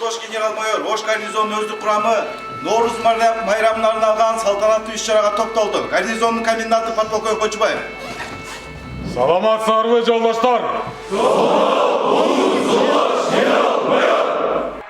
Бош генерал-майор Ош гарнизонунун өздүк курамы Нооруз майрамына арналган салтанаттуу иш-чарага топтолду. Гарнизондун коменданты подполковник Кочубаев. Саламатсыздарбы жолдоштор?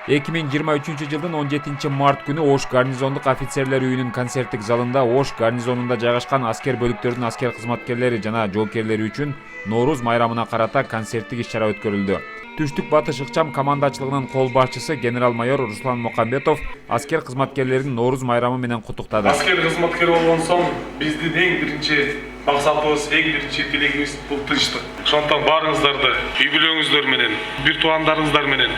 2023 жылдын 17 март күнү Ош гарнизондук офицерлер үйүнүн концерттик залында Ош гарнизонунда жайгашкан аскер бөлүктөрдүн аскер кызматкерлери жана жоокерлери үчүн Нооруз майрамына карата концерттик иш-чара өткөрүлдү. Түштүк Батыш ыкчам командачылыгынын кол башчысы генерал-майор Руслан Мукамбетов аскер кызматкерлерин Нооруз майрамы менен куттуктады. Аскер кызматкер болгон соң биздин эң биринчи максатыбыз, эң биринчи тилегибиз бул тынчтык. Ошондон баарыңыздарды үй бүлөңүздөр менен, бир туугандарыңыздар менен,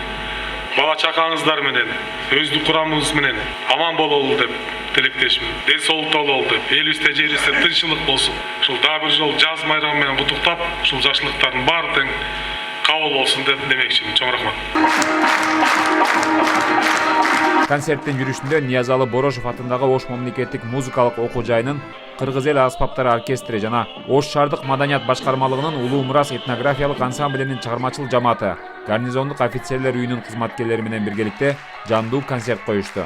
бала чакаңыздар менен, өздүк курамыбыз менен аман бололу деп тилектешмин. Ден соолукта бололу деп, элибизде жерибизде тынччылык болсун. Ушул дагы бир жолу жаз майрамы менен куттуктап, ушул жакшылыктардын баары тең кабыл болсун деп демекчимин. Чоң рахмат. Концерттин жүрүшүндө Ниязалы Борошов атындагы Ош мамлекеттик музыкалык окуу жайынын Кыргыз эл аспаптар оркестри жана Ош шаардык маданият башкармалыгынын Улуу Мурас этнографиялык ансамблинин чыгармачыл жамааты гарнизондук офицерлер үйүнүн кызматкерлери менен биргеликте жандуу концерт коюшту.